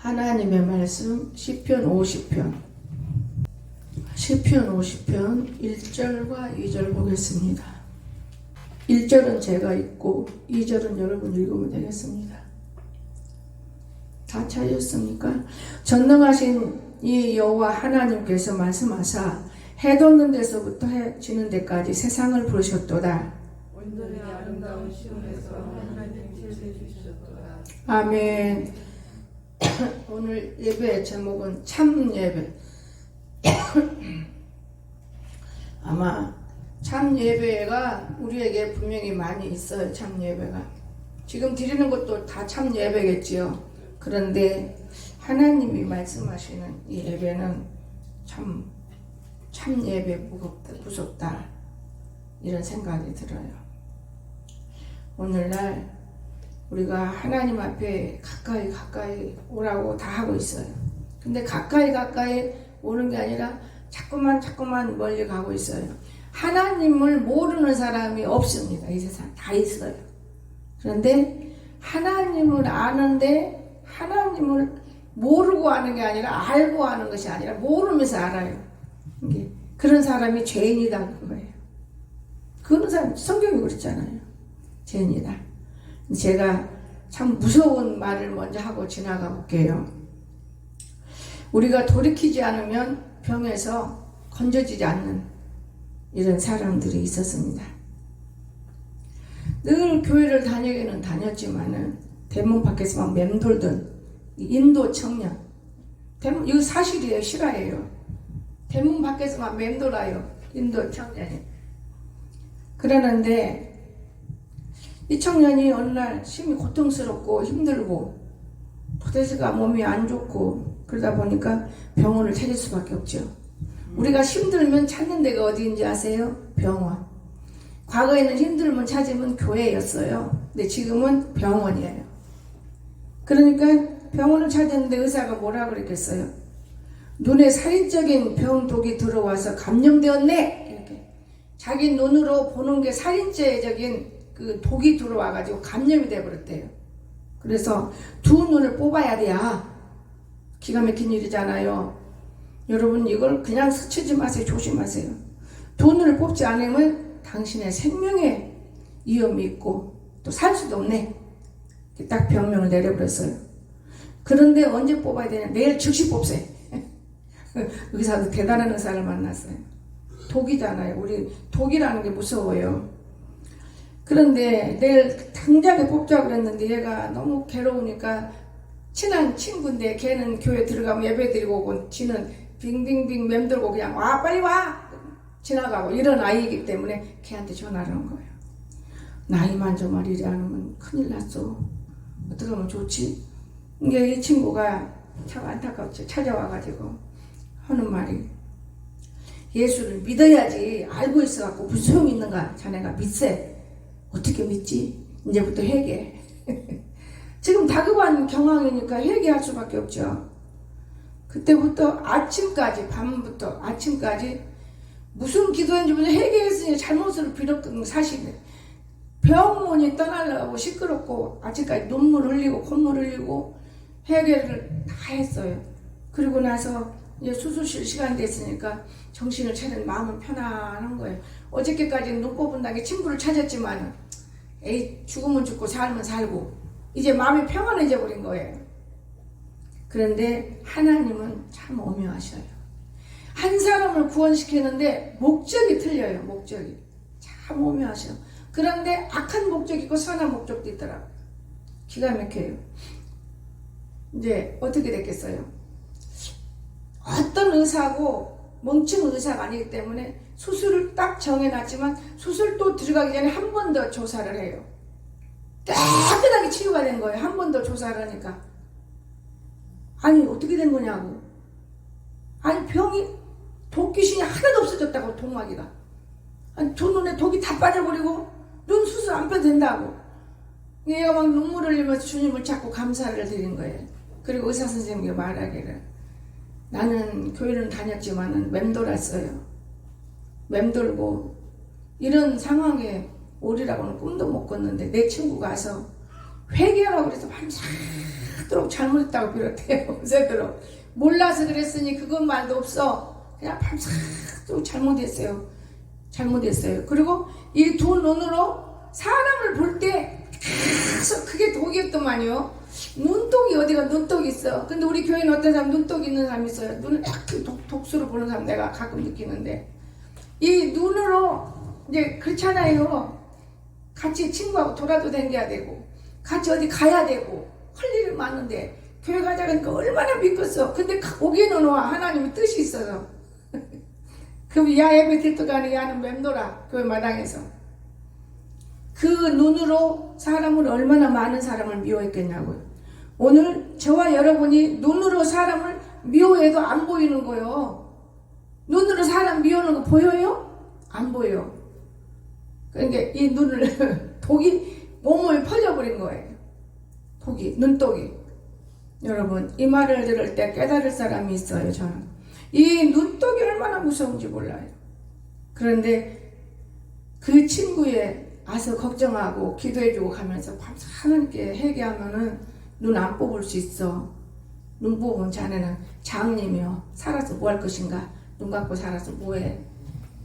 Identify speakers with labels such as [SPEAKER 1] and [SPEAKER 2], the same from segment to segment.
[SPEAKER 1] 하나님의 말씀 시편 50편 1절과 2절 보겠습니다. 1절은 제가 읽고 2절은 여러분 읽으면 되겠습니다. 다 찾으셨습니까? 전능하신 이 여호와 하나님께서 말씀하사 해 돋는 데서부터 해 지는 데까지 세상을 부르셨도다.
[SPEAKER 2] 온전히 아름다운 시온에서 하나님 계시해 주셨도다.
[SPEAKER 1] 아멘. 오늘 예배의 제목은 참 예배. 아마 참 예배가 우리에게 분명히 많이 있어요. 참 예배가 지금 드리는 것도 다 참 예배겠지요. 그런데 하나님이 말씀하시는 이 예배는 참 예배 무섭다 이런 생각이 들어요. 오늘날 우리가 하나님 앞에 가까이 오라고 다 하고 있어요. 근데 가까이 오는 게 아니라 자꾸만 멀리 가고 있어요. 하나님을 모르는 사람이 없습니다. 이 세상 다 있어요. 그런데 하나님을 아는데 하나님을 모르고 아는 게 아니라 알고 아는 것이 아니라 모르면서 알아요. 그런 사람이 죄인이다 그거예요. 그런 사람 성경이 그랬잖아요. 죄인이다. 제가 참 무서운 말을 먼저 하고 지나가 볼게요. 우리가 돌이키지 않으면 병에서 건져지지 않는 이런 사람들이 있었습니다. 늘 교회를 다니기는 다녔지만은 대문 밖에서만 맴돌던 인도 청년, 이거 사실이에요, 실화예요. 대문 밖에서만 맴돌아요, 인도 청년이. 그러는데 이 청년이 어느 날 심히 고통스럽고 힘들고 도대체가 몸이 안 좋고 그러다 보니까 병원을 찾을 수밖에 없죠. 우리가 힘들면 찾는 데가 어디인지 아세요? 병원. 과거에는 힘들면 찾으면 교회였어요. 근데 지금은 병원이에요. 그러니까 병원을 찾았는데 의사가 뭐라 그랬겠어요? 눈에 살인적인 병독이 들어와서 감염되었네. 이렇게 자기 눈으로 보는 게 살인죄적인 그 독이 들어와가지고 감염이 돼버렸대요. 그래서 두 눈을 뽑아야 돼야. 기가 막힌 일이잖아요. 여러분 이걸 그냥 스치지 마세요. 조심하세요. 두 눈을 뽑지 않으면 당신의 생명에 위험이 있고 또 살 수도 없네. 딱 병명을 내려버렸어요. 그런데 언제 뽑아야 되냐? 내일 즉시 뽑세요. 의사도 대단한 의사를 만났어요. 독이잖아요. 우리 독이라는 게 무서워요. 그런데 내일 당장에 뽑자고 그랬는데 얘가 너무 괴로우니까 친한 친구인데 걔는 교회 들어가면 예배 드리고 오고 지는 빙빙빙 맴돌고 그냥 와 빨리 와 지나가고 이런 아이이기 때문에 걔한테 전화를 한 거예요. 나이만 좀 이래 안 하면 큰일 났어. 어떻게 하면 좋지? 이게 이 친구가 참 안타깝죠. 찾아와가지고 하는 말이 예수를 믿어야지. 알고 있어갖고 무슨 소용이 있는가? 자네가 믿세. 어떻게 믿지? 이제부터 회개. 지금 다급한 경황이니까 회개할 수밖에 없죠. 그때부터 밤부터 아침까지 무슨 기도했는지 회개했으니 잘못을 빌었던 사실이에요. 병원이 떠나려고 시끄럽고 아직까지 눈물 흘리고 콧물 흘리고 회개를 다 했어요. 그리고 나서 이제 수술실 시간 됐으니까 정신을 차린 마음은 편안한 거예요. 어저께까지는 눈 뽑은다게 친구를 찾았지만 에이 죽으면 죽고 살면 살고 이제 마음이 평안해져 버린 거예요. 그런데 하나님은 참 오묘하셔요. 한 사람을 구원시키는데 목적이 틀려요. 목적이 참 오묘하셔. 그런데 악한 목적이 있고 선한 목적도 있더라고요. 기가 막혀요. 이제 어떻게 됐겠어요? 어떤 의사고 멍청 의사가 아니기 때문에 수술을 딱 정해놨지만 수술도 들어가기 전에 한 번 더 조사를 해요. 깨끗하게 치유가 된 거예요. 한 번 더 조사를 하니까. 아니 어떻게 된 거냐고. 아니 병이 독귀신이 하나도 없어졌다고. 동마귀가. 아니 두 눈에 독이 다 빠져버리고 눈 수술 안 빼도 된다고. 얘가 막 눈물을 흘리면서 주님을 찾고 감사를 드린 거예요. 그리고 의사 선생님이 말하기를 나는 교회는 다녔지만은 맴돌았어요. 맴돌고 이런 상황에 오리라고는 꿈도 못 꿨는데 내 친구가 와서 회개하라고 그래서 밤새도록 잘못했다고 비롯해요. 밤새도록 몰라서 그랬으니 그건 말도 없어. 그냥 밤새도록 잘못했어요. 그리고 이 두 눈으로 사람을 볼 때 계속 그게 독이었더만요. 눈독이 어디가 눈독이 있어. 근데 우리 교회는 어떤 사람 눈독이 있는 사람이 있어요. 눈을 약간 독수로 보는 사람 내가 가끔 느끼는데, 이 눈으로 이제 그렇잖아요. 같이 친구하고 돌아도 다녀야 되고 같이 어디 가야 되고 할 일이 많은데 교회 가자 그러니까 얼마나 믿겠어. 근데 오기는 와. 하나님의 뜻이 있어서. 그럼 야 예배 들떠가니 야는 맴돌아. 교회 마당에서 그 눈으로 사람을 얼마나 많은 사람을 미워했겠냐고요. 오늘 저와 여러분이 눈으로 사람을 미워해도 안 보이는 거예요. 눈으로 사람 미워하는 거 보여요? 안 보여요. 그러니까 이 눈을 독이 몸을 퍼져버린 거예요. 독이, 눈독이. 여러분, 이 말을 들을 때 깨달을 사람이 있어요. 저는 이 눈독이 얼마나 무서운지 몰라요. 그런데 그 친구의 와서 걱정하고 기도해주고 가면서 밤새 하나님께 회개하면은 눈 안 뽑을 수 있어. 눈 뽑으면 자네는 장님이요. 살아서 뭐 할 것인가? 눈 감고 살아서 뭐해?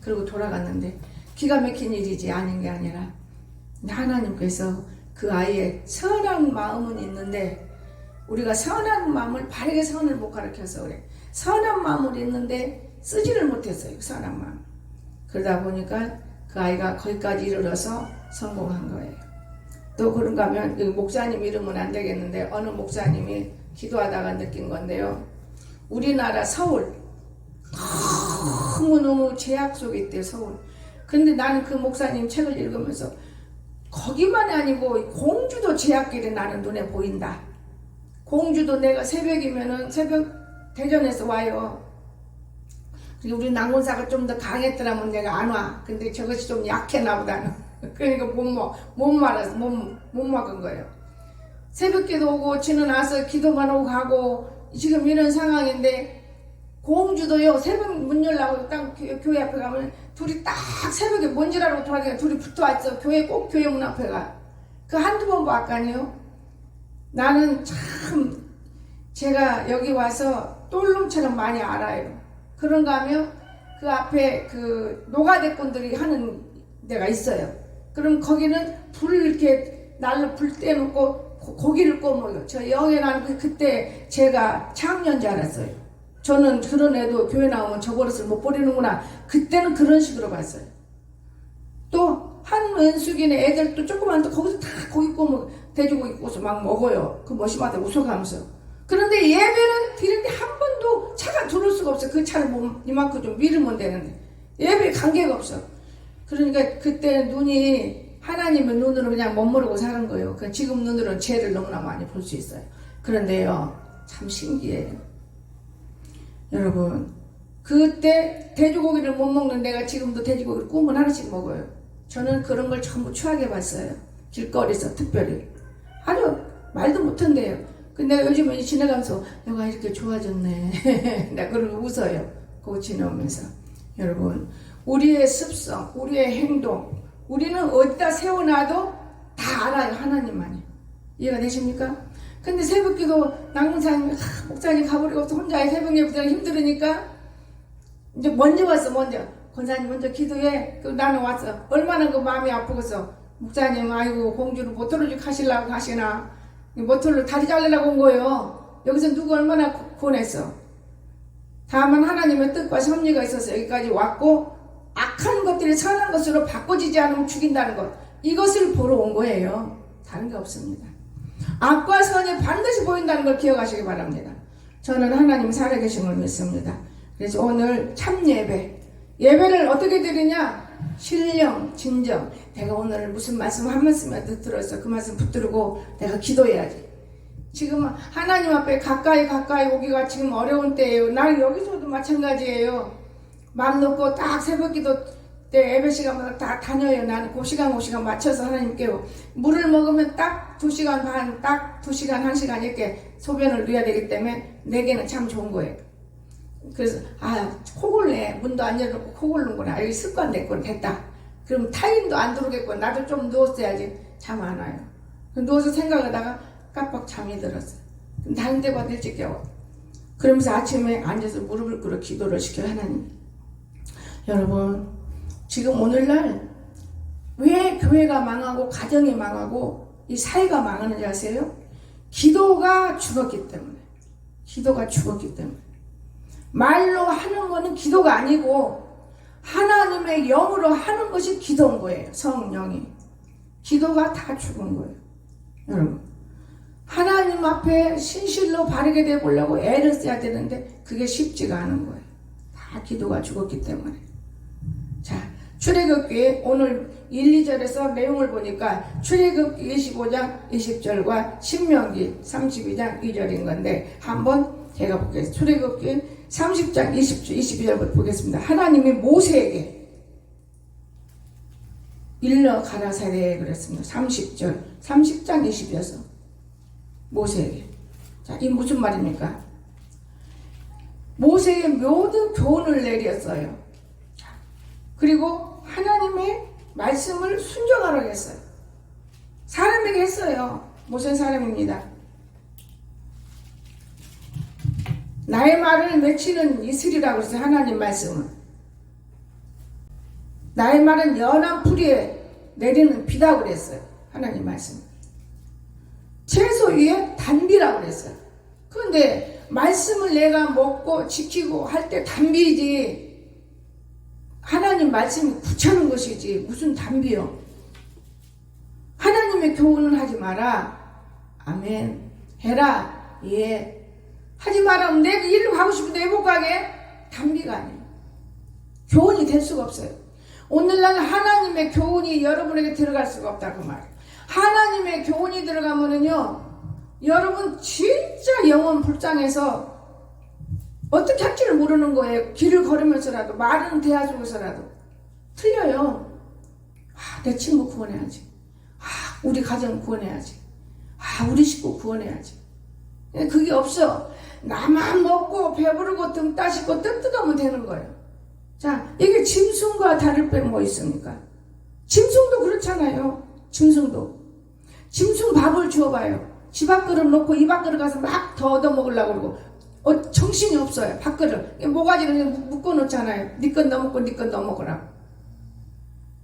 [SPEAKER 1] 그리고 돌아갔는데 기가 막힌 일이지 아닌 게 아니라 하나님께서 그 아이의 선한 마음은 있는데 우리가 선한 마음을 바르게 선을 못 가르쳐서 그래. 선한 마음을 있는데 쓰지를 못했어요. 선한 마음. 그러다 보니까 그 아이가 거기까지 이르러서 성공한 거예요. 또 그런가 하면 목사님 이름은 안 되겠는데 어느 목사님이 기도하다가 느낀 건데요. 우리나라 서울 너무너무 제약 속에 있대요. 서울. 근데 나는 그 목사님 책을 읽으면서 거기만이 아니고 공주도 제약길이 나는 눈에 보인다. 공주도 내가 새벽이면은 새벽 대전에서 와요. 우리 난군사가 좀 더 강했더라면 내가 안 와. 근데 저것이 좀 약해 나보다는. 그러니까 못 막은 거예요. 새벽기도 오고 지는 와서 기도만 오고 가고 지금 이런 상황인데 공주도요. 새벽 문 열라고 딱 교회 앞에 가면 둘이 딱 새벽에 뭔 줄 알고 돌아다니까 둘이 붙어왔어. 꼭 교회 문 앞에 가. 그 한두 번 봤거든요. 나는 참 제가 여기 와서 똘름처럼 많이 알아요. 그런가 하면 그 앞에 그 노가대꾼들이 하는 데가 있어요. 그럼 거기는 불 이렇게 날로 불 떼놓고 고기를 구워먹어요. 저 영에 나는 그때 제가 창년 줄 알았어요. 저는 그런 애도 교회 나오면 저 버릇을 못 버리는구나. 그때는 그런 식으로 봤어요. 또 한 은숙이네 애들도 조그만데 거기서 다 고기 구워 돼지고기 구워서 막 먹어요. 그 머시마다 웃어가면서. 그런데 예배는 드리는데 한 번도 차가 들어올 수가 없어요. 그 차를 이만큼 좀 밀으면 되는데 예배에 관계가 없어. 그러니까 그때 눈이 하나님의 눈으로 그냥 멋모르고 사는 거예요. 지금 눈으로는 죄를 너무나 많이 볼 수 있어요. 그런데요 참 신기해요. 여러분 그때 돼지고기를 못 먹는 내가 지금도 돼지고기를 구우면 하나씩 먹어요. 저는 그런 걸 전부 추하게 봤어요. 길거리에서 특별히 아주 말도 못한대요. 근데 내가 요즘에 지나가면서 내가 이렇게 좋아졌네. 내가 그러고 웃어요. 그거 지나오면서. 여러분 우리의 습성, 우리의 행동 우리는 어디다 세워놔도 다 알아요. 하나님만이. 이해가 되십니까? 근데 새벽기도 낙문사님 목사님 가버리고서 혼자 새벽 예배드리기 힘들으니까 이제 먼저 왔어. 권사님 먼저 기도해. 나는 왔어. 얼마나 그 마음이 아프겠어. 목사님 아이고 공주를 모터를 가시려고 하시나 모터를 다리 잘리려고 온 거예요. 여기서 누구 얼마나 권했어. 다만 하나님의 뜻과 섭리가 있어서 여기까지 왔고 악한 것들이 선한 것으로 바꿔지지 않으면 죽인다는 것 이것을 보러 온 거예요. 다른 게 없습니다. 악과 선이 반드시 보인다는 걸 기억하시기 바랍니다. 저는 하나님 살아계신 믿습니다. 그래서 오늘 참 예배를 어떻게 드리냐? 신령, 진정. 내가 오늘 무슨 말씀 한 말씀이라도 들어서 그 말씀 붙들고 내가 기도해야지. 지금 하나님 앞에 가까이 오기가 지금 어려운 때예요. 나는 여기서도 마찬가지예요. 마음 놓고 딱 새벽기도 때 예배 시간마다 다 다녀요. 나는 그 시간 맞춰서 하나님께 물을 먹으면 딱 2시간 반, 딱 2시간, 1시간 이렇게 소변을 넣어야 되기 때문에 내게는 참 좋은 거예요. 그래서 코골 내 문도 안 열어놓고 코골는구나. 여기 습관 됐군. 됐다. 그럼 타임도 안 들어오겠군. 나도 좀 누웠어야지. 잠 안 와요. 누워서 생각하다가 깜빡 잠이 들었어요. 그럼 다른 데보다 일찍 깨워. 그러면서 아침에 앉아서 무릎을 꿇어 기도를 시켜요. 하나님, 여러분, 지금 오늘날 왜 교회가 망하고 가정이 망하고 이 사회가 망하는지 아세요? 기도가 죽었기 때문에. 기도가 죽었기 때문에. 말로 하는 거는 기도가 아니고 하나님의 영으로 하는 것이 기도인 거예요. 성령이. 기도가 다 죽은 거예요. 여러분, 하나님 앞에 신실로 바르게 되보려고 애를 써야 되는데 그게 쉽지가 않은 거예요. 다 기도가 죽었기 때문에. 자, 출애굽기 오늘 1, 2절에서 내용을 보니까 출애굽기 25장 20절과 신명기 32장 2절인 건데 한번 제가 보겠습니다. 출애굽기 30장 20절 22절부터 보겠습니다. 하나님이 모세에게 일러 가라사대 그랬습니다. 30절 30장 20이어서 모세에게. 자, 이 무슨 말입니까? 모세에게 모든 교훈을 내렸어요. 그리고 하나님의 말씀을 순종하라고 했어요. 사람에게 했어요. 모세는 사람입니다. 나의 말을 맺히는 이슬이라고 했어요. 하나님 말씀은. 나의 말은 연한 풀이에 내리는 비다고 그랬어요. 하나님 말씀. 채소 위에 단비라고 그랬어요. 그런데 말씀을 내가 먹고 지키고 할 때 단비지 하나님 말씀이 굳혀는 것이지 무슨 단비요. 하나님의 교훈은 하지 마라. 아멘. 해라. 예. 하지 마라. 내가 일을 가고 싶은데 못 가게. 단비가 아니에요. 교훈이 될 수가 없어요. 오늘날 하나님의 교훈이 여러분에게 들어갈 수가 없다 그 말이에요. 하나님의 교훈이 들어가면은요, 여러분 진짜 영혼 불쌍해서 어떻게 할지를 모르는 거예요. 길을 걸으면서라도, 말은 대화 속에서라도 틀려요. 내 친구 구원해야지. 우리 가정 구원해야지. 우리 식구 구원해야지. 그게 없어. 나만 먹고 배부르고 등 따시고 뜯으면 되는 거예요. 자, 이게 짐승과 다를 게 뭐 있습니까? 짐승도 그렇잖아요. 짐승도. 짐승 밥을 주어봐요. 집 앞그릇 놓고 입 앞그릇 가서 막 더 얻어먹으려고 그러고 정신이 없어요. 밥그릇. 모가지를 그냥 묶어놓잖아요. 네 건 너 먹고 네 건 너 먹으라.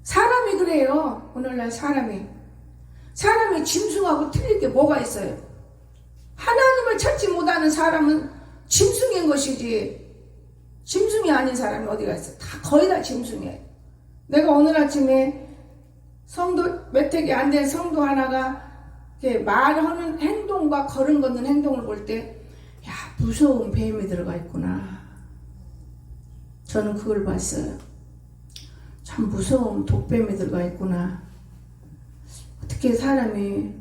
[SPEAKER 1] 사람이 그래요. 오늘날 사람이 짐승하고 틀릴 게 뭐가 있어요? 하나님을 찾지 못하는 사람은 짐승인 것이지 짐승이 아닌 사람이 어디가 있어? 다 거의 다 짐승이에요. 내가 오늘 아침에 성도 매택이 안 된 성도 하나가 말하는 행동과 걸음 걷는 행동을 볼 때 야, 무서운 뱀이 들어가 있구나. 저는 그걸 봤어요. 참 무서운 독뱀이 들어가 있구나. 어떻게 사람이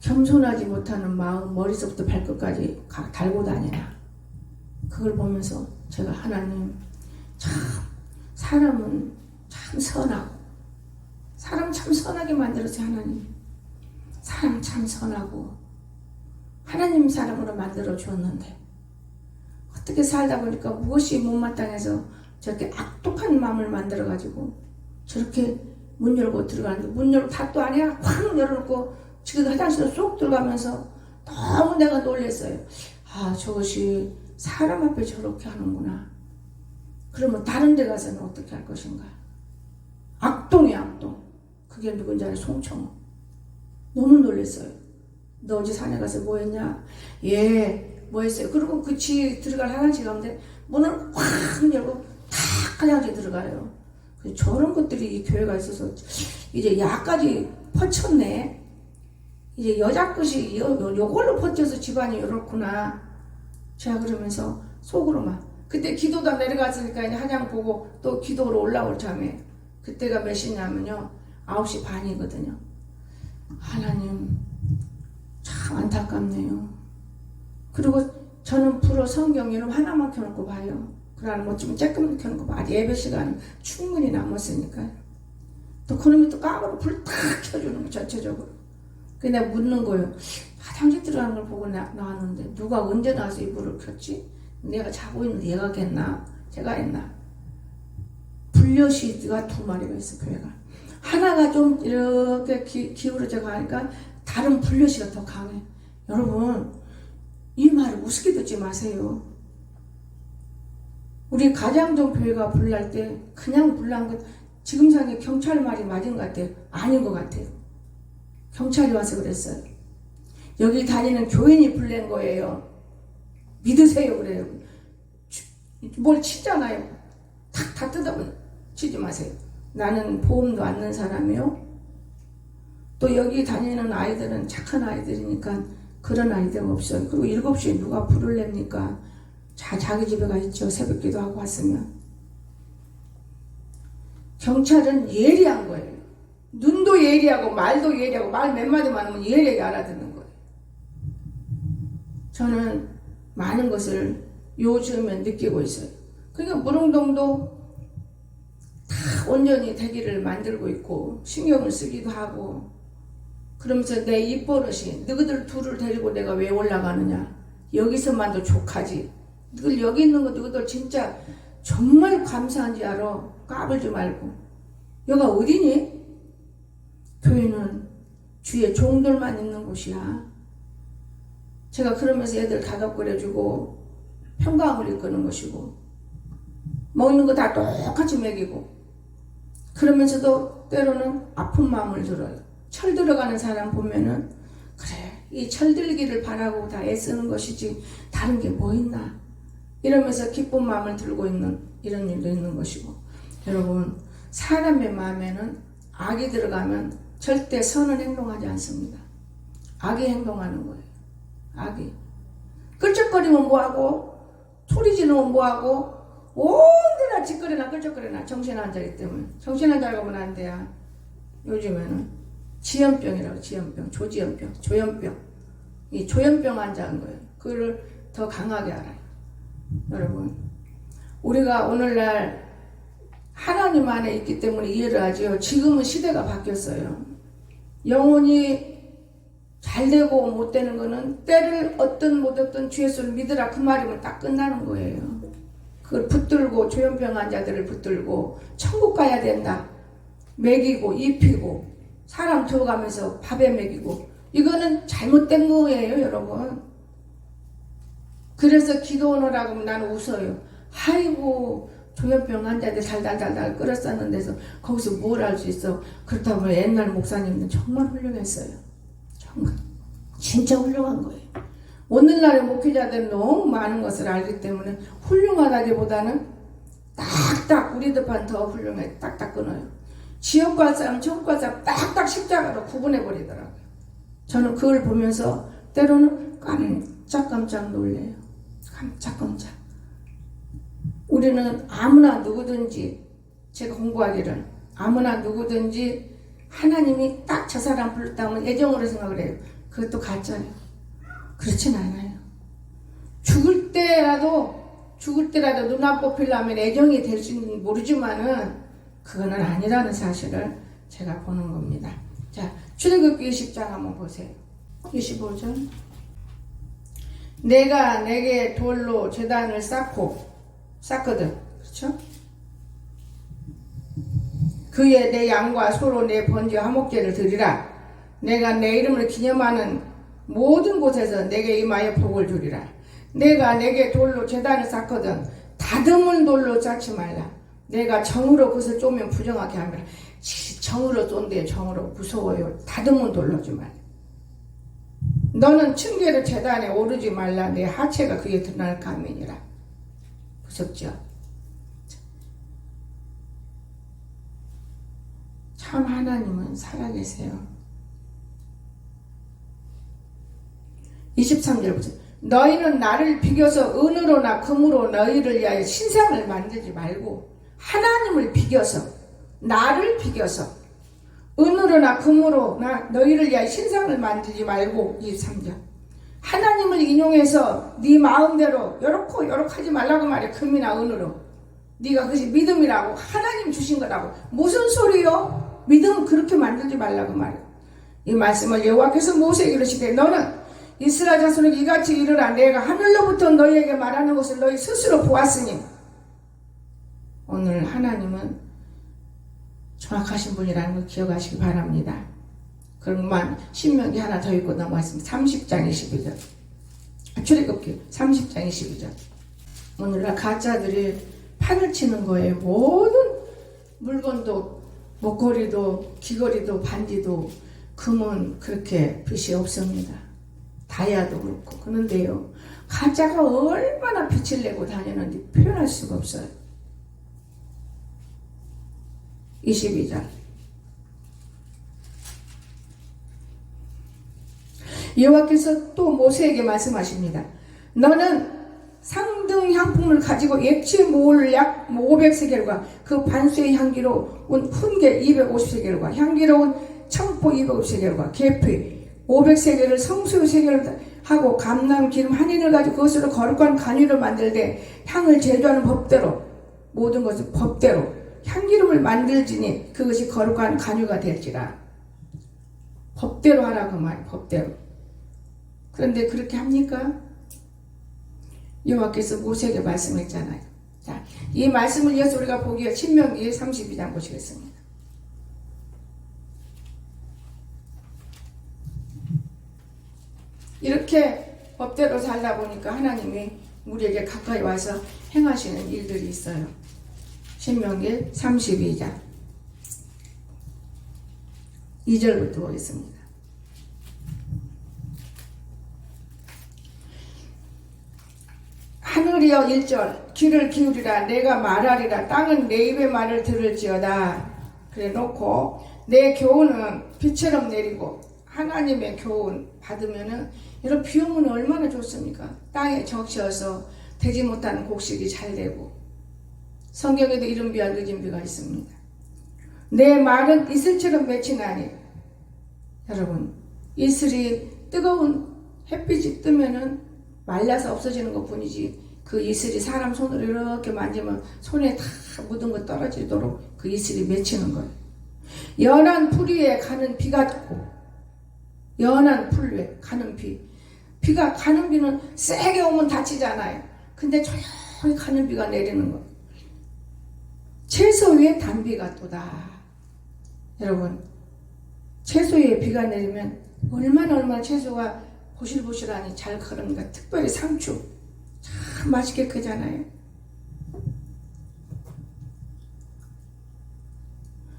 [SPEAKER 1] 겸손하지 못하는 마음 머리서부터 발끝까지 달고 다니나. 그걸 보면서 제가 하나님 참 사람은 참 선하고 사람 참 선하게 만들었어요. 하나님 사람 참 선하고 하나님 사람으로 만들어 주었는데 어떻게 살다 보니까 무엇이 못마땅해서 저렇게 악독한 마음을 만들어 가지고 저렇게 문 열고 들어가는데 문 열고 닫도 아니야 확 열어놓고 지금 화장실로 쏙 들어가면서 너무 내가 놀랐어요. 저것이 사람 앞에 저렇게 하는구나. 그러면 다른 데 가서는 어떻게 할 것인가. 악동이야 악동. 그게 누군지 알아요? 송청호. 너무 놀랐어요. 너 어제 산에 가서 뭐 했냐? 예, 뭐 했어요? 그리고 그 지 들어갈 화장실 가운데 문을 확 열고 탁 화장실 들어가요. 저런 것들이 이 교회가 있어서 이제 야까지 퍼쳤네. 이제 여자 것이 요걸로 퍼쳐서 집안이 이렇구나. 제가 그러면서 속으로 막 그때 기도다 내려갔으니까 이제 한양 보고 또 기도로 올라올 참에 그때가 몇 시냐면요 9시 반이거든요. 하나님 참 안타깝네요. 그리고 저는 불어 성경 이름 하나만 켜놓고 봐요. 그러나 뭐 좀 쬐끔 켜놓고 봐. 예배 시간 충분히 남았으니까. 또 그놈이 또 까불어 불 탁 켜주는 거 전체적으로. 그래서 내가 묻는 거예요. 화장실 들어가는 걸 보고 나왔는데 누가 언제 나와서 이 불을 켰지? 내가 자고 있는데 얘가 겠나? 제가 했나? 불려시가 2마리가 있어 교회가. 하나가 좀 이렇게 기울어져 가니까 다른 블러시가 더 강해. 여러분, 이 말을 우습게 듣지 마세요. 우리 가장정교회가 불날 때 그냥 불난 것, 지금 생각에 경찰 말이 맞은 것 같아요. 아닌 것 같아요. 경찰이 와서 그랬어요. 여기 다니는 교인이 불낸 거예요. 믿으세요 그래요. 뭘 치잖아요. 다 뜯어버려. 치지 마세요. 나는 보험도 안 낸 사람이요. 또 여기 다니는 아이들은 착한 아이들이니까 그런 아이들 없어요. 그리고 7시에 누가 불을 냅니까? 자기 집에 가 있죠. 새벽기도 하고 왔으면. 경찰은 예리한 거예요. 눈도 예리하고 말도 예리하고 말 몇 마디만 하면 예리하게 알아듣는 거예요. 저는 많은 것을 요즘에 느끼고 있어요. 그러니까 무릉동도 다 온전히 되기를 만들고 있고 신경을 쓰기도 하고 그러면서 내 입버릇이 너희들 둘을 데리고 내가 왜 올라가느냐. 여기서만도 족하지. 너희들 여기 있는 거 너희들 진짜 정말 감사한지 알아. 까불지 말고. 여기가 어디니? 교회는 주위에 종들만 있는 곳이야. 제가 그러면서 애들 다독거려주고 평강을 이끄는 것이고 먹는 거 다 똑같이 먹이고 그러면서도 때로는 아픈 마음을 들어요. 철 들어가는 사람 보면은 그래 이 철 들기를 바라고 다 애쓰는 것이지 다른 게 뭐 있나 이러면서 기쁜 마음을 들고 있는 이런 일도 있는 것이고 여러분 사람의 마음에는 악이 들어가면 절대 선은 행동하지 않습니다. 악이 행동하는 거예요. 악이 끌적거리면 뭐하고 소리 지르면 뭐하고 온데나 짓거리나 끌적거리나 정신 안 차리기 때문에 정신 안 차리고 안 돼야 요즘에는 지연병이라고 지연병 조지연병 조연병 이 조연병 환자인 거예요. 그걸 더 강하게 알아요. 여러분 우리가 오늘날 하나님 안에 있기 때문에 이해를 하죠. 지금은 시대가 바뀌었어요. 영혼이 잘 되고 못 되는 거는 때를 얻든 못 얻든 주 예수를 믿으라 그 말이면 딱 끝나는 거예요. 그걸 붙들고 조현병 환자들을 붙들고 천국 가야 된다. 먹이고 입히고 사람 들어가면서 밥에 먹이고 이거는 잘못된 거예요 여러분. 그래서 기도 오느라고 하면 나는 웃어요. 아이고 조현병 환자들 달달달달 끌었었는 데서 거기서 뭘 할 수 있어. 그렇다고 옛날 목사님은 정말 훌륭했어요. 정말 진짜 훌륭한 거예요. 오늘날의 목회자들은 너무 많은 것을 알기 때문에 훌륭하다기보다는 딱딱 우리들 반 더 훌륭해. 딱딱 끊어요. 지옥 갈 사람 천국 갈 사람 딱딱 십자가로 구분해버리더라고요. 저는 그걸 보면서 때로는 깜짝깜짝 놀래요. 깜짝깜짝. 우리는 아무나 누구든지 제가 공부하기를 아무나 누구든지 하나님이 딱 저 사람 불렀다면 애정으로 생각을 해요. 그것도 가짜예요. 그렇진 않아요. 죽을 때라도 눈앞 뽑히려면 애정이 될지는 모르지만은 그거는 아니라는 사실을 제가 보는 겁니다. 자, 출애굽기 20장 한번 보세요. 25절. 내가 내게 돌로 제단을 쌓거든. 그렇죠? 그에 내 양과 소로 내 번제 화목제를 드리라. 내가 내 이름을 기념하는 모든 곳에서 내게 임하여 복을 주리라. 내가 내게 돌로 제단을 쌓거든 다듬은 돌로 쌓지 말라. 내가 정으로 그것을 쪼면 부정하게 하면 정으로 쫀대요. 정으로 무서워요. 다듬은 돌로 하지 말라. 너는 층계를 제단에 오르지 말라. 내 하체가 그에 드러날까 함이니라. 무섭죠? 참 하나님은 살아계세요. 23절 보세요. 너희는 나를 비교서 은으로나 금으로 너희를 위하여 신상을 만들지 말고 하나님을 비교서 나를 비교서 은으로나 금으로 너희를 위하여 신상을 만들지 말고 23절 하나님을 인용해서 네 마음대로 요렇고 하지 말라고 말해. 금이나 은으로 네가 그것이 믿음이라고 하나님 주신 거라고. 무슨 소리요? 믿음은 그렇게 만들지 말라고 말해. 이 말씀을 여호와께서 모세에게 이르시되 너는 이스라엘 자손에게 이같이 이르라. 내가 하늘로부터 너희에게 말하는 것을 너희 스스로 보았으니. 오늘 하나님은 정확하신 분이라는 걸 기억하시기 바랍니다. 그러면 신명기 하나 더 읽고 넘어갔습니다. 30장 22절. 출애굽기 30장 22절. 오늘날 가짜들이 판을 치는 거예요. 모든 물건도 목걸이도 귀걸이도 반지도 금은 그렇게 빛이 없습니다. 다이아도 그렇고. 그런데요, 가짜가 얼마나 빛을 내고 다니는지 표현할 수가 없어요. 22절. 여호와께서 또 모세에게 말씀하십니다. 너는 상등 향품을 가지고 액체 모을 약 500세겔과 그 반수의 향기로운 훈계 250세겔과 향기로운 청포 250세겔과 계피 500세겔을 성수의 세겔을 하고 감람 기름 한 인을 가지고 그것으로 거룩한 간유를 만들되 향을 제조하는 법대로 모든 것을 법대로 향기름을 만들지니 그것이 거룩한 간유가 될지라. 법대로 하라고 말, 법대로. 그런데 그렇게 합니까? 여호와께서 모세에게 말씀했잖아요. 자, 이 말씀을 이어서 우리가 보기에 신명기 32장 보시겠습니다. 이렇게 법대로 살다 보니까 하나님이 우리에게 가까이 와서 행하시는 일들이 있어요. 신명기 32장 2절부터 보겠습니다. 하늘이여 1절 귀를 기울이라 내가 말하리라 땅은 내 입의 말을 들을지어다. 그래 놓고 내 교훈은 비처럼 내리고 하나님의 교훈 받으면은 이런 비 오면 얼마나 좋습니까? 땅에 적셔서 되지 못하는 곡식이 잘 되고 성경에도 이른 비와 늦은 비가 있습니다. 내 말은 이슬처럼 맺히나니 여러분 이슬이 뜨거운 햇빛이 뜨면은 말라서 없어지는 것 뿐이지 그 이슬이 사람 손으로 이렇게 만지면 손에 다 묻은 거 떨어지도록 그 이슬이 맺히는 거예요. 연한 풀 위에 가는 비 같고 연한 풀 위에 가는 비 비가 가는 비는 세게 오면 다치잖아요. 근데 조용히 가는 비가 내리는 거예요. 채소 위에 단비가 또다. 여러분 채소 위에 비가 내리면 얼마나 채소가 보실보실하니 잘 크는가. 특별히 상추 참 맛있게 크잖아요.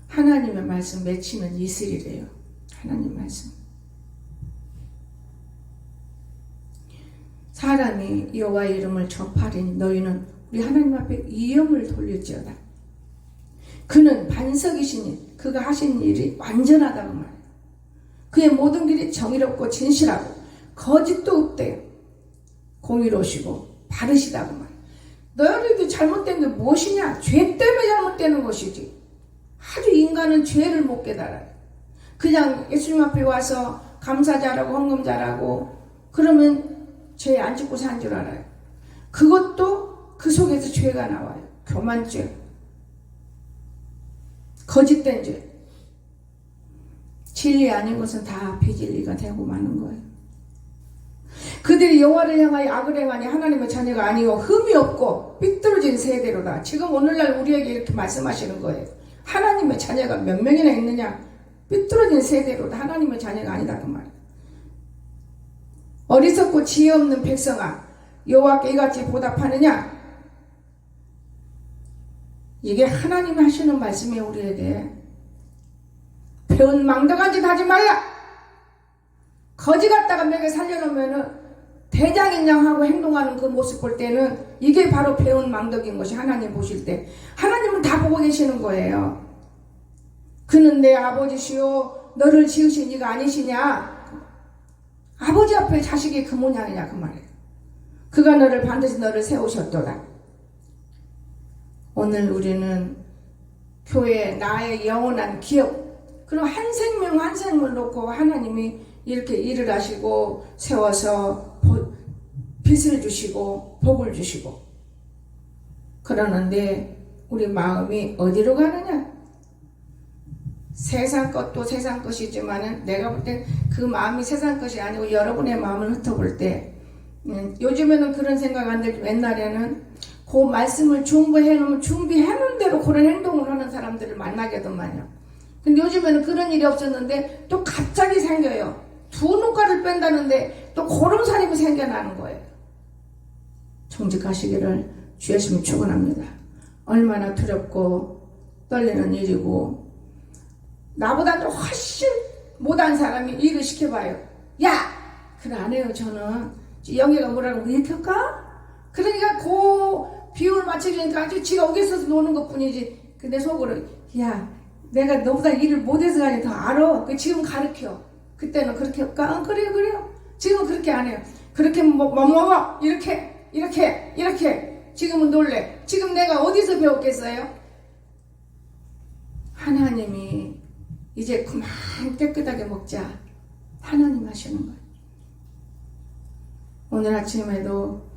[SPEAKER 1] 하나님의 말씀 맺히는 이슬이래요. 하나님 말씀. 사람이 여호와의 이름을 접하리니 너희는 우리 하나님 앞에 이음을 돌릴지어다. 그는 반석이시니 그가 하신 일이 완전하다고 말해요. 그의 모든 길이 정의롭고 진실하고 거짓도 없대요. 공의로우시고 바르시다고 말해요. 너희들도 잘못된 게 무엇이냐? 죄 때문에 잘못되는 것이지. 아주 인간은 죄를 못 깨달아요. 그냥 예수님 앞에 와서 감사 잘하고 헌금 잘하고 그러면 죄 안 짓고 산 줄 알아요. 그것도 그 속에서 죄가 나와요. 교만죄, 거짓된 죄. 진리 아닌 것은 다 비진리가 되고 마는 거예요. 그들이 여호와를 향하여 악을 행하니 하나님의 자녀가 아니요 흠이 없고 삐뚤어진 세대로다. 지금 오늘날 우리에게 이렇게 말씀하시는 거예요. 하나님의 자녀가 몇 명이나 있느냐? 삐뚤어진 세대로다. 하나님의 자녀가 아니다 그 말이에요. 어리석고 지혜 없는 백성아 여호와께 이같이 보답하느냐? 이게 하나님이 하시는 말씀이에요. 우리에게 배운 망덕한 짓 하지 말라. 거지 갖다가 맥에 살려놓으면은 대장인양하고 행동하는 그 모습 볼 때는 이게 바로 배운 망덕인 것이 하나님 보실 때 하나님은 다 보고 계시는 거예요. 그는 내 아버지시오 너를 지으신 이가 아니시냐? 아버지 앞에 자식이 그 모양이냐 그 말이에요. 그가 너를 반드시 너를 세우셨도다. 오늘 우리는 교회 나의 영원한 기업 그럼 한 생명 한 생을 놓고 하나님이 이렇게 일을 하시고 세워서 빛을 주시고 복을 주시고 그러는데 우리 마음이 어디로 가느냐? 세상 것도 세상 것이지만은 내가 볼 때 그 마음이 세상 것이 아니고 여러분의 마음을 훑어볼 때 요즘에는 그런 생각 안 들고 옛날에는 그 말씀을 준비해 놓으면 준비해 놓은 대로 그런 행동을 하는 사람들을 만나게더만요. 근데 요즘에는 그런 일이 없었는데 또 갑자기 생겨요. 두 눈가를 뺀다는데 또 그런 사람이 생겨나는 거예요. 정직하시기를 주 예수님 축원합니다. 얼마나 두렵고 떨리는 일이고, 나보다 훨씬 못한 사람이 일을 시켜봐요. 야! 그래 안 해요. 저는 영애가 뭐라고 이렇게 할까? 그러니까 그 비율을 맞춰주니까 아주 지가 오겠어서 노는 것 뿐이지. 근데 속으로 야 내가 너보다 일을 못해서 하니 더 알아. 지금 가르쳐. 그때는 그렇게 할까? 그래요 그래요. 지금 그렇게 안 해요. 그렇게 뭐 먹어? 이렇게 지금은 놀래. 지금 내가 어디서 배웠겠어요? 하나님이 이제 그만 깨끗하게 먹자. 하나님 하시는 거예요. 오늘 아침에도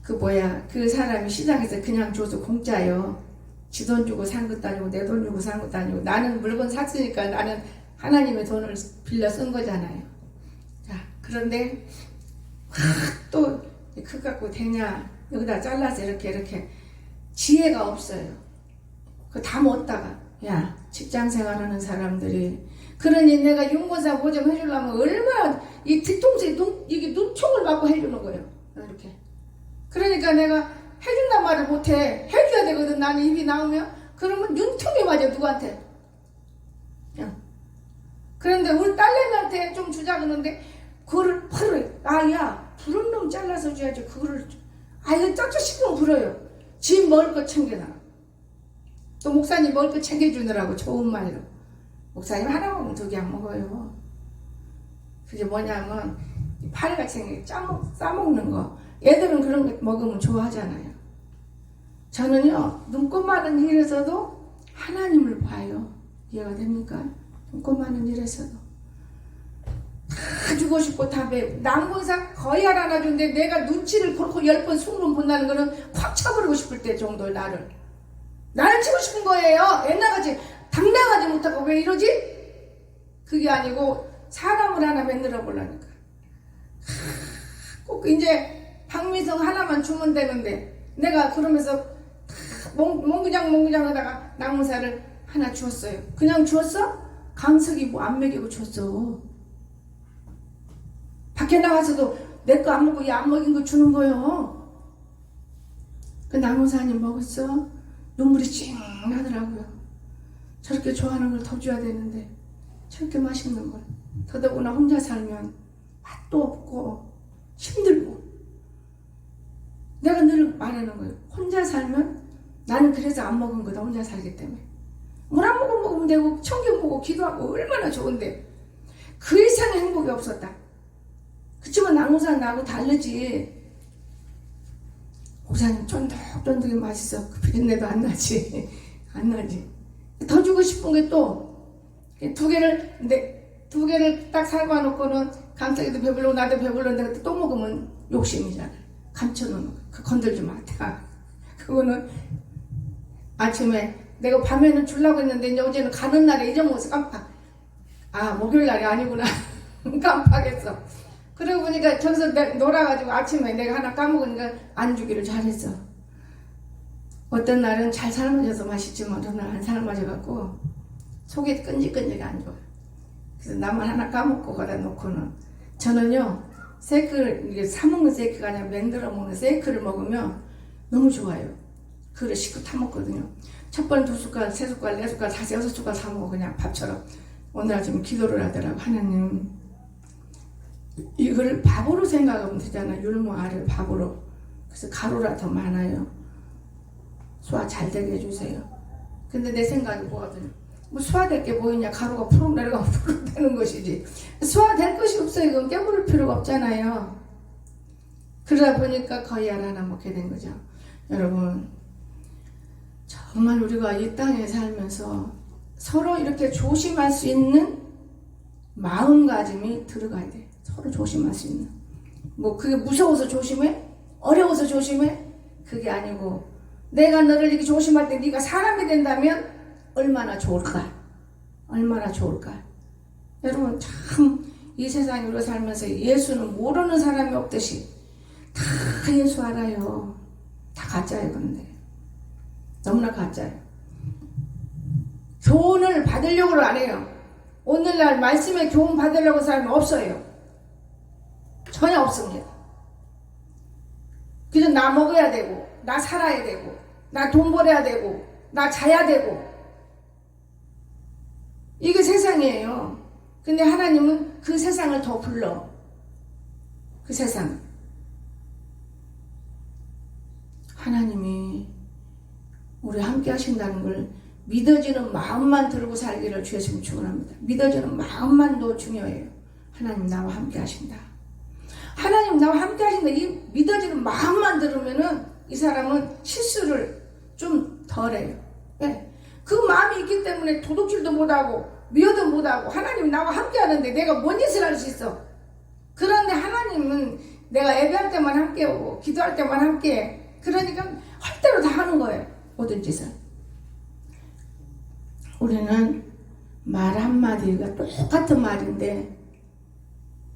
[SPEAKER 1] 그 사람이 시장에서 그냥 줘서 공짜요. 지 돈 주고 산 것도 아니고 내 돈 주고 산 것도 아니고, 나는 물건 샀으니까 나는 하나님의 돈을 빌려 쓴 거잖아요. 자, 그런데 또 그거 갖고 되냐? 여기다 잘라서 이렇게 지혜가 없어요. 그거 다 먹다가 야, 직장 생활하는 사람들이, 그러니 내가 윤건사 뭐 좀 해주려면 얼마나 이 뒤통수에 이게 눈총을 받고 해주는 거예요. 이렇게. 그러니까 내가 해준단 말을 못해. 해줘야 되거든. 나는 입이 나오면. 그러면 눈총이 맞아 누구한테. 야. 그런데 우리 딸내미한테 좀 주자 그러는데 그거를 팔을 야 부른 놈 잘라서 줘야지. 그거를 이거 쩍쩍 씹으면 불어요. 집 먹을 거 챙겨놔. 또 목사님 먹을 거 챙겨주느라고 좋은 말로. 목사님 하나 먹으면 2개 안 먹어요. 그게 뭐냐면 파리같이 싸먹는 거. 애들은 그런 거 먹으면 좋아하잖아요. 저는요, 눈꽃 많은 일에서도 하나님을 봐요. 이해가 됩니까? 눈꽃 많은 일에서도 다 주고 싶고 다 남군사 거의 알아놔주는데 내가 눈치를 보고 10번 20번 본다는 거는 콱 쳐버리고 싶을 때 정도. 나를 치고 싶은 거예요. 옛날같이 당당하지 못하고 왜 이러지? 그게 아니고 사람을 하나 만들어 보려니까. 꼭 이제 박미성 하나만 주면 되는데 내가 그러면서 몽구장 하다가 나무사를 하나 주었어요. 그냥 주었어? 강석이 뭐 안 먹이고 줬어. 밖에 나가서도 내 거 안 먹고 얘 안 먹인 거 주는 거요. 그 나무사님 먹었어? 눈물이 찡 나더라고요. 저렇게 좋아하는 걸 더 줘야 되는데 저렇게 맛있는 걸. 더더구나 혼자 살면 맛도 없고 힘들고. 내가 늘 말하는 거예요. 혼자 살면 나는 그래서 안 먹은 거다. 혼자 살기 때문에. 물 안 먹으면 되고 청경 보고 기도하고 얼마나 좋은데 그 이상의 행복이 없었다. 그치만 나무산 나하고 다르지. 목사님 쫀득쫀득이 맛있어. 그 비린내도 안 나지. 안 나지. 더 주고 싶은 게 또 두 개를 딱 삶아 놓고는 강석이도 배불러 나도 배불렀는데 또 먹으면 욕심이잖아. 감춰놓는 거. 그 건들지 마. 그거는 아침에 내가 밤에는 주려고 했는데 이제 어제는 가는 날에 잊어먹어서 깜빡. 목요일 날이 아니구나. 깜빡했어. 그러고 보니까 저기서 놀아가지고 아침에 내가 하나 까먹으니까 안 주기를 잘했어. 어떤 날은 잘 삶아져서 맛있지만 어떤 날 안 삶아져갖고 속이 끈질끈질이 안 좋아. 그래서 나만 하나 까먹고 거다 놓고는. 저는요 세이크를, 이게 사먹는 세이크가 아니라 만들어 먹는 세이크를 먹으면 너무 좋아요. 그걸 식구 타먹거든요. 첫 번 2숟갈, 3숟갈, 4숟갈, 5숟갈 사먹어. 그냥 밥처럼. 오늘 아침에 기도를 하더라고. 하나님, 이걸 밥으로 생각하면 되잖아. 율무 알을 밥으로. 그래서 가루라 더 많아요. 소화 잘 되게 해주세요. 근데 내 생각이 뭐거든요. 뭐 소화될 게 뭐 있냐. 가루가 푸르륵 내려가면 푸르륵 되는 것이지. 소화될 것이 없어요. 이건 깨물을 필요가 없잖아요. 그러다 보니까 거의 하나 먹게 된 거죠. 여러분, 정말 우리가 이 땅에 살면서 서로 이렇게 조심할 수 있는 마음가짐이 들어가야 돼. 서로 조심할 수 있는. 뭐 그게 무서워서 조심해? 어려워서 조심해? 그게 아니고 내가 너를 이렇게 조심할 때 네가 사람이 된다면 얼마나 좋을까? 얼마나 좋을까? 여러분, 참 이 세상에 우리가 살면서 예수는 모르는 사람이 없듯이 다 예수 알아요. 다 가짜예요. 근데 너무나 가짜예요. 교훈을 받으려고 안 해요. 오늘날 말씀에 교훈 받으려고 사람이 없어요. 전혀 없습니다. 그냥 나 먹어야 되고, 나 살아야 되고, 나 돈 벌어야 되고, 나 자야 되고, 이게 세상이에요. 근데 하나님은 그 세상을 더 불러. 그 세상. 하나님이 우리 함께 하신다는 걸 믿어지는 마음만 들고 살기를 주의 이름으로 축원합니다. 믿어지는 마음만도 중요해요. 하나님 나와 함께 하신다. 하나님 나와 함께 하신다. 이 믿어지는 마음만 들으면은 이 사람은 실수를 좀 덜해요. 네. 그 마음이 있기 때문에 도둑질도 못하고 미워도 못하고 하나님 나와 함께 하는데 내가 뭔 짓을 할 수 있어. 그런데 하나님은 내가 예배할 때만 함께 오고 기도할 때만 함께 해. 그러니까 할 대로 다 하는 거예요. 모든 짓을. 우리는 말 한마디가 똑같은 말인데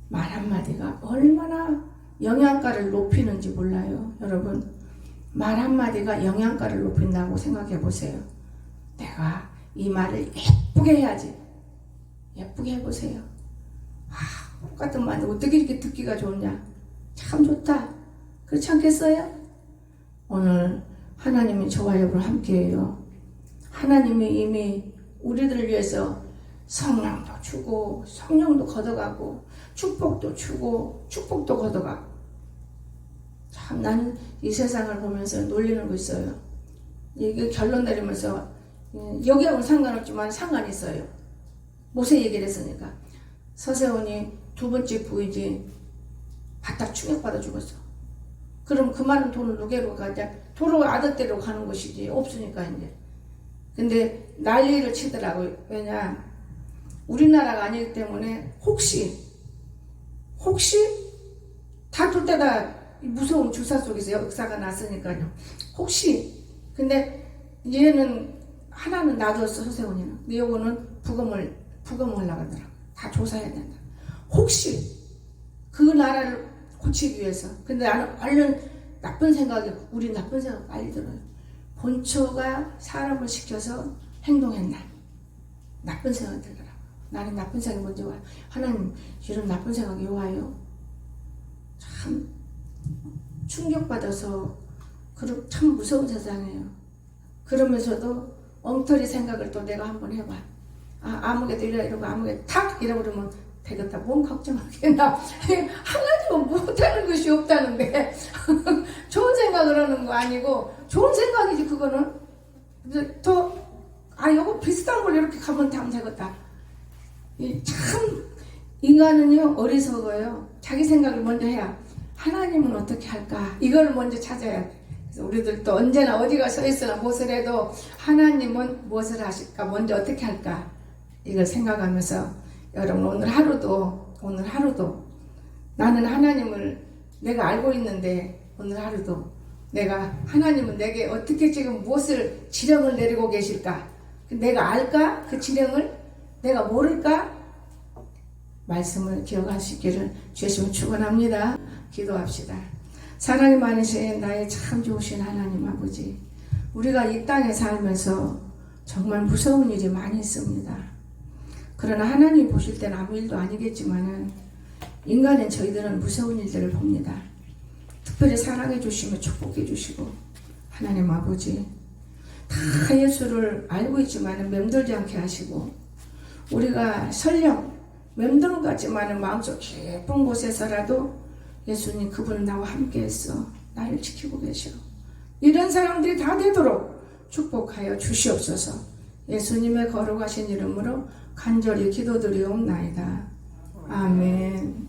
[SPEAKER 1] 말 한마디가 얼마나 영양가를 높이는지 몰라요. 여러분, 말 한마디가 영양가를 높인다고 생각해 보세요. 내가 이 말을 예쁘게 해야지. 예쁘게 해보세요. 똑같은 말인데 어떻게 이렇게 듣기가 좋냐. 참 좋다. 그렇지 않겠어요? 오늘 하나님이 저와 여러분 함께해요. 하나님이 이미 우리들을 위해서 성령도 주고 성령도 걷어가고 축복도 주고 축복도 걷어가고. 참 나는 이 세상을 보면서 놀리는 거 있어요. 이게 결론 내리면서 여기하고는 상관없지만 상관이 있어요. 모세 얘기를 했으니까. 서세원이 두 번째 부인이 바닥 충격받아 죽었어. 그럼 그 많은 돈을 누구로 가냐? 도로 아들대로 가는 것이지. 없으니까 이제. 근데 난리를 치더라고요. 왜냐? 우리나라가 아니기 때문에 혹시 다툴 때다 무서운 주사 속에서 역사가 났으니까요. 혹시 근데 얘는 하나는 놔뒀어. 서세원이는. 근데 요거는 부검을 하려고 하더라고. 다 조사해야 된다. 혹시 그 나라를 고치기 위해서. 근데 나는 얼른 나쁜 생각이, 우리 나쁜 생각 빨리 들어요. 본처가 사람을 시켜서 행동했나. 나쁜 생각이 들더라고. 나는 나쁜 생각이 먼저 와요. 하나님, 이런 나쁜 생각이 와요. 참 충격받아서 참 무서운 세상이에요. 그러면서도 엉터리 생각을 또 내가 한번 해봐. 아무개도 이러고 아무개 탁 이러고 그러면 되겠다. 뭔 걱정하겠나. 하나님은 못하는 것이 없다는데 좋은 생각을 하는 거 아니고 좋은 생각이지 그거는. 요거 비슷한 걸 이렇게 가면 하면 되겠다. 참 인간은요 어리석어요. 자기 생각을 먼저 해야 하나님은 어떻게 할까 이걸 먼저 찾아야 돼. 그래서 우리들도 언제나 어디가 서 있으나 무엇을 해도 하나님은 무엇을 하실까 먼저 어떻게 할까 이걸 생각하면서 여러분 오늘 하루도 나는 하나님을 내가 알고 있는데 오늘 하루도 내가 하나님은 내게 어떻게 지금 무엇을 지령을 내리고 계실까 내가 알까 그 지령을 내가 모를까 말씀을 기억하시기를 주시면 축원합니다. 기도합시다. 사랑이 많으신 나의 참 좋으신 하나님 아버지, 우리가 이 땅에 살면서 정말 무서운 일이 많이 있습니다. 그러나 하나님 보실 때는 아무 일도 아니겠지만은 인간인 저희들은 무서운 일들을 봅니다. 특별히 사랑해 주시며 축복해 주시고 하나님 아버지 다 예수를 알고 있지만은 맴돌지 않게 하시고 우리가 설령 맴도는 것 같지만은 마음속 깊은 곳에서라도 예수님 그분은 나와 함께 했어. 나를 지키고 계셔. 이런 사람들이 다 되도록 축복하여 주시옵소서. 예수님의 거룩하신 이름으로 간절히 기도드리옵나이다. 아멘.